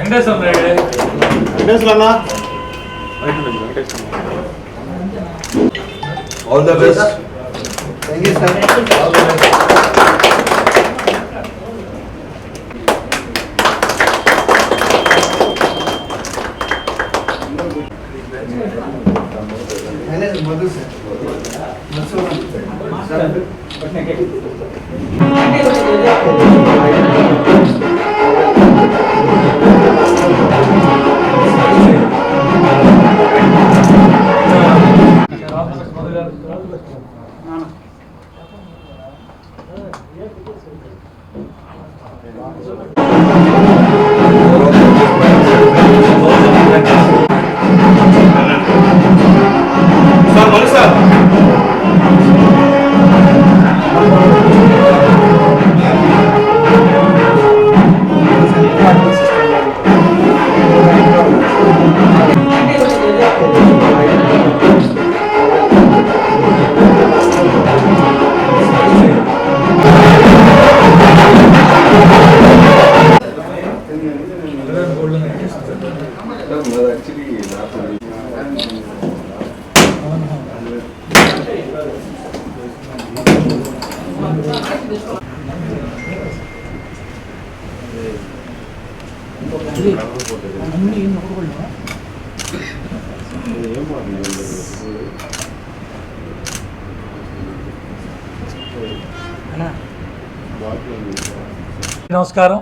All the best. Thank you, sir. All the best. Madhu sir. నమస్కారం.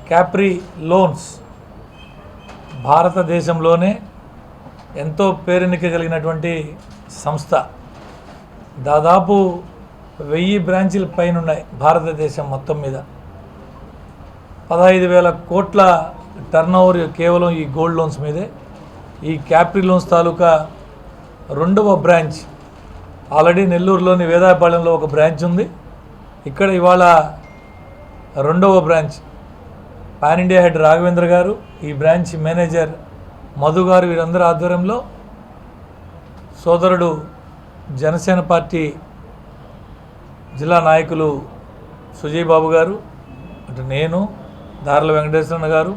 Capri loans భారతదేశంలోనే ఎంతో పేరెన్నిక కలిగినటువంటి సంస్థ. దాదాపు 1000 బ్రాంచీల పైన ఉన్నాయి భారతదేశం మొత్తం మీద. 15,000 కోట్ల టర్నోవర్ కేవలం ఈ గోల్డ్ లోన్స్ మీదే. ఈ క్యాప్రీ లోన్స్ తాలూకా 2వ బ్రాంచ్ ఆల్రెడీ నెల్లూరులోని వేదాయపాళెంలో ఒక బ్రాంచ్ ఉంది. ఇక్కడ ఇవాళ 2వ branch pan India head Raghavendra గారు, ఈ బ్రాంచ్ మేనేజర్ మధు గారు, వీరందరి ఆధ్వర్యంలో సోదరుడు జనసేన పార్టీ జిల్లా నాయకులు సుజయ్ బాబు గారు, అంటే నేను, దార్ల వెంకటేశ్వరన్న గారు,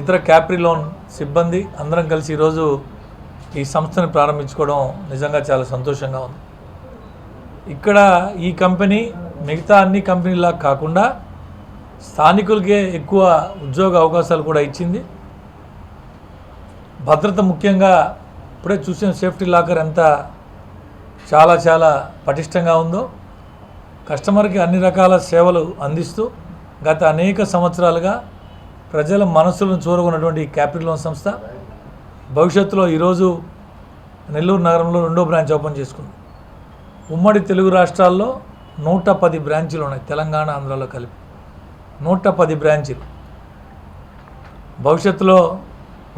ఇతర క్యాప్రీ లోన్ సిబ్బంది అందరం కలిసి ఈరోజు ఈ సంస్థని ప్రారంభించుకోవడం నిజంగా చాలా సంతోషంగా ఉంది. ఇక్కడ ఈ కంపెనీ మిగతా అన్ని కంపెనీలా కాకుండా స్థానికులకే ఎక్కువ ఉద్యోగ అవకాశాలు కూడా ఇచ్చింది. భద్రత ముఖ్యంగా ఇప్పుడే చూసిన సేఫ్టీ లాకర్ ఎంత చాలా చాలా పటిష్టంగా ఉందో, కస్టమర్కి అన్ని రకాల సేవలు అందిస్తూ గత అనేక సంవత్సరాలుగా ప్రజల మనసులను చూరగొన్నటువంటి క్యాప్రీ లోన్ సంస్థ భవిష్యత్తులో ఈరోజు నెల్లూరు నగరంలో 2వ బ్రాంచ్ ఓపెన్ చేసుకుంది. ఉమ్మడి తెలుగు రాష్ట్రాల్లో 110 బ్రాంచీలు ఉన్నాయి, తెలంగాణ ఆంధ్రాలో కలిపి 110 బ్రాంచీలు. భవిష్యత్తులో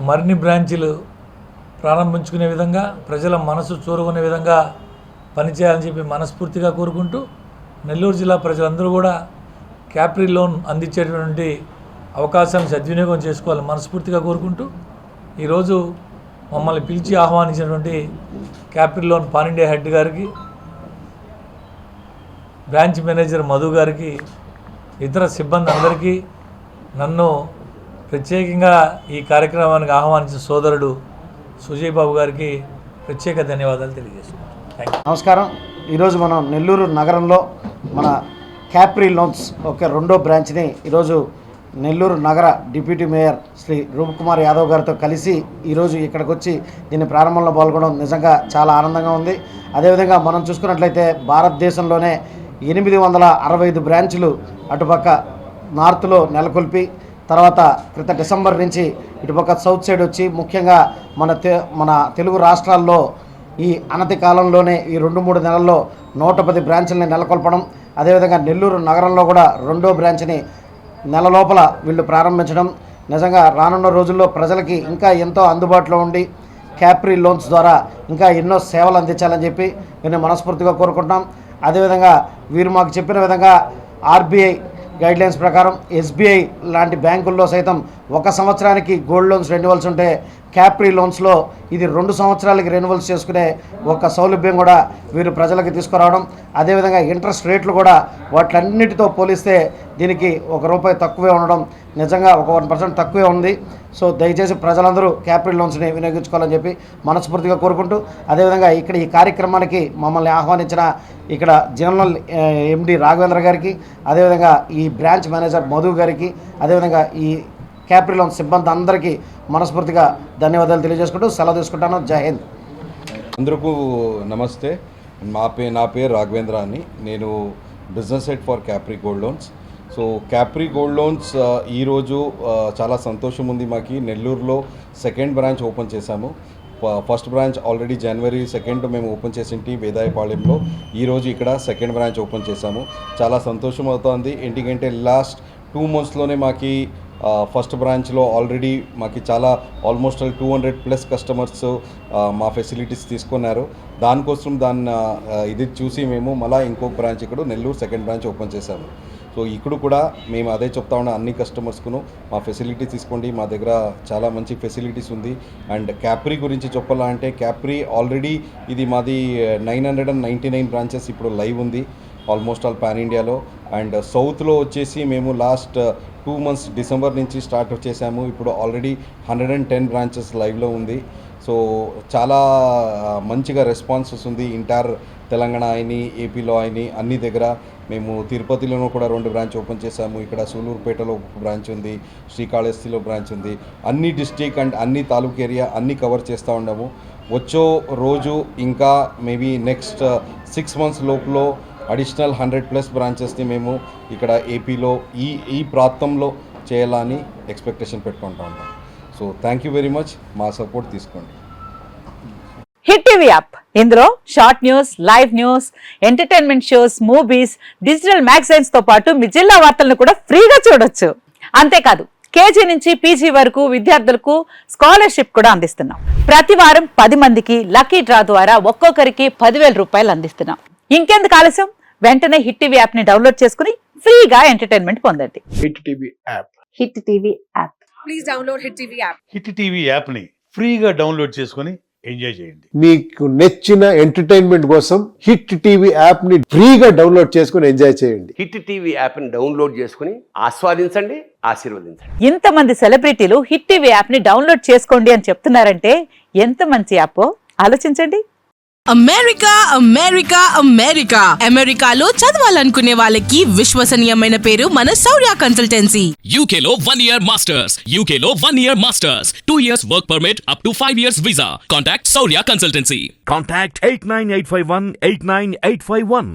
మరిన్ని బ్రాంచీలు ప్రారంభించుకునే విధంగా, ప్రజల మనసు చూరుకునే విధంగా పనిచేయాలని చెప్పి మనస్ఫూర్తిగా కోరుకుంటూ, నెల్లూరు జిల్లా ప్రజలందరూ కూడా క్యాప్రీ లోన్ అందించేటువంటి అవకాశాన్ని సద్వినియోగం చేసుకోవాలని మనస్ఫూర్తిగా కోరుకుంటూ, ఈరోజు మమ్మల్ని పిలిచి ఆహ్వానించినటువంటి Capri loan pan India head గారికి, బ్రాంచ్ మేనేజర్ మధు గారికి, ఇతర సిబ్బంది అందరికీ, నన్ను ప్రత్యేకంగా ఈ కార్యక్రమానికి ఆహ్వానించిన సోదరుడు సుజయ్ బాబు గారికి ప్రత్యేక ధన్యవాదాలు తెలియజేస్తున్నాను. నమస్కారం. ఈరోజు మనం నెల్లూరు నగరంలో మన క్యాప్రీ లోన్స్ ఒక 2వ బ్రాంచ్ని ఈరోజు నెల్లూరు నగర డిప్యూటీ మేయర్ శ్రీ రూప్కుమార్ యాదవ్ గారితో కలిసి ఈరోజు ఇక్కడికి వచ్చి దీని ప్రారంభంలో పాల్గొనడం నిజంగా చాలా ఆనందంగా ఉంది. అదేవిధంగా మనం చూసుకున్నట్లయితే భారతదేశంలోనే 865 బ్రాంచులు అటుపక్క నార్త్లో నెలకొల్పి, తర్వాత క్రిత డిసెంబర్ నుంచి ఇటుపక్క సౌత్ సైడ్ వచ్చి, ముఖ్యంగా మన తెలుగు రాష్ట్రాల్లో ఈ అనతి కాలంలోనే ఈ 2-3 నెలల్లో 110 బ్రాంచుల్ని నెలకొల్పడం, అదేవిధంగా నెల్లూరు నగరంలో కూడా 2వ బ్రాంచ్ని నెల లోపల వీళ్ళు ప్రారంభించడం నిజంగా రానున్న రోజుల్లో ప్రజలకి ఇంకా ఎంతో అందుబాటులో ఉండి క్యాప్రీ లోన్స్ ద్వారా ఇంకా ఎన్నో సేవలు అందించాలని చెప్పి నేను మనస్ఫూర్తిగా కోరుకుంటున్నాం. అదేవిధంగా వీరు మాకు చెప్పిన విధంగా ఆర్బీఐ గైడ్లైన్స్ ప్రకారం ఎస్బీఐ లాంటి బ్యాంకుల్లో సైతం 1 సంవత్సరానికి గోల్డ్ లోన్స్ రెన్యువల్స్ ఉంటే క్యాప్రీ లోన్స్లో ఇది 2 సంవత్సరాలకి రెన్యువల్స్ చేసుకునే ఒక సౌలభ్యం కూడా వీరు ప్రజలకు తీసుకురావడం, అదేవిధంగా ఇంట్రెస్ట్ రేట్లు కూడా వాటిలన్నిటితో పోలిస్తే దీనికి ₹1 తక్కువే ఉండడం, నిజంగా ఒక 1% తక్కువే ఉంది. సో దయచేసి ప్రజలందరూ క్యాప్రీ లోన్స్ని వినియోగించుకోవాలని చెప్పి మనస్ఫూర్తిగా కోరుకుంటూ, అదేవిధంగా ఇక్కడ ఈ కార్యక్రమానికి మమ్మల్ని ఆహ్వానించిన ఇక్కడ జనరల్ ఎండి రాఘవేంద్ర గారికి, అదేవిధంగా ఈ బ్రాంచ్ మేనేజర్ మధు గారికి, అదేవిధంగా ఈ క్యాప్రీ లోన్ సిబ్బంది అందరికీ మనస్ఫూర్తిగా ధన్యవాదాలు తెలియజేసుకుంటూ సెలవు తీసుకుంటాను. జై హింద్. అందరికీ నమస్తే. నా పేరు రాఘవేంద్ర అని. నేను business head for capri gold loans. So capri gold loans ఈరోజు చాలా సంతోషం ఉంది మాకు. నెల్లూరులో సెకండ్ బ్రాంచ్ ఓపెన్ చేశాము. ఫస్ట్ బ్రాంచ్ ఆల్రెడీ January 2 మేము ఓపెన్ చేసింటి వేదాయపాళెంలో. ఈరోజు ఇక్కడ సెకండ్ బ్రాంచ్ ఓపెన్ చేశాము. చాలా సంతోషం అవుతుంది. ఎందుకంటే లాస్ట్ 2 monthsలోనే మాకు ఫస్ట్ బ్రాంచ్లో ఆల్రెడీ మాకు చాలా ఆల్మోస్ట్ 200+ కస్టమర్స్ మా ఫెసిలిటీస్ తీసుకున్నారు. దానికోసం ఇది చూసి మేము మళ్ళీ ఇంకొక బ్రాంచ్ ఇక్కడ నెల్లూరు సెకండ్ బ్రాంచ్ ఓపెన్ చేశాము. సో ఇక్కడ కూడా మేము అదే చెప్తా ఉన్నాం, అన్ని కస్టమర్స్కును మా ఫెసిలిటీ తీసుకోండి, మా దగ్గర చాలా మంచి ఫెసిలిటీస్ ఉంది. అండ్ క్యాప్రీ గురించి చెప్పాలంటే క్యాప్రీ ఆల్రెడీ ఇది మాది 999 బ్రాంచెస్ ఇప్పుడు లైవ్ ఉంది ఆల్మోస్ట్ ఆల్ పాన్ ఇండియాలో. అండ్ సౌత్లో వచ్చేసి మేము లాస్ట్ 2 months డిసెంబర్ నుంచి స్టార్ట్ చేసాము. ఇప్పుడు ఆల్రెడీ 110 బ్రాంచెస్ లైవ్లో ఉంది. సో చాలా మంచిగా రెస్పాన్స్ వస్తుంది. ఇంటర్ తెలంగాణ అయిని, ఏపీలో అయిని అన్ని దగ్గర. మేము తిరుపతిలోనూ కూడా 2 బ్రాంచ్ ఓపెన్ చేశాము. ఇక్కడ సూలూరుపేటలో ఒక బ్రాంచ్ ఉంది, శ్రీకాళహస్తిలో బ్రాంచ్ ఉంది. అన్ని డిస్ట్రిక్ట్ అండ్ అన్ని తాలూకు ఏరియా అన్నీ కవర్ చేస్తూ ఉన్నాము. వచ్చే రోజు ఇంకా మేబీ నెక్స్ట్ 6 months లోపల అడిషనల్ 100+ బ్రాంచెస్ని మేము ఇక్కడ ఏపీలో ఈ ప్రాంతంలో చేయాలని ఎక్స్పెక్టేషన్ పెట్టుకుంటూ ఉంటాం. So thank you very much. మా సపోర్ట్ తీసుకోండి. హిట్ టీవీ యాప్, ఇందులో short news, live news, entertainment shows, movies, digital magazines తో పాటు మీ జిల్లా వార్తలను కూడా ఫ్రీగా చూడొచ్చు. అంతేకాదు కేజీ నుంచి పీజీ వరకు విద్యార్థులకు స్కాలర్షిప్ కూడా అందిస్తున్నాం. ప్రతి వారం 10 మందికి లక్కీ డ్రా ద్వారా ఒక్కొక్కరికి ₹10,000 అందిస్తున్నాం. ఇంకెందుకు ఆలస్యం, వెంటనే హిట్ టీవీ యాప్ ని డౌన్లోడ్ చేసుకుని ఫ్రీగా ఎంటర్టైన్మెంట్ పొందండి. Hit TV app. Hit TV app. Please download hit TV app. Hit TV app ని ఫ్రీగా డౌన్లోడ్ చేసుకొని ఎంజాయ్ చేయండి. మీకు నచ్చిన ఎంటర్టైన్మెంట్ కోసం హిట్ టీవీ యాప్ ని ఫ్రీగా డౌన్లోడ్ చేసుకొని ఎంజాయ్ చేయండి. హిట్ టీవీ యాప్ ని డౌన్లోడ్ చేసుకుని ఆస్వాదించండి, ఆశీర్వదించండి. ఇంతమంది సెలబ్రిటీలు హిట్ టీవీ యాప్ ని డౌన్లోడ్ చేసుకోండి అని చెప్తున్నారంటే ఎంత మంచి యాప్ ఆలోచించండి. అమెరికా అమెరికా అమెరికా అమెరికాలో చదవాలనుకునే వాళ్ళకి విశ్వసనీయమైన పేరు మన శౌర్య కన్సల్టెన్సీ. UK లో 1 year masters, UK లో 1 year masters, 2 years work permit up to 5 years visa. Contact Saurya Consultancy. Contact 89851 89851.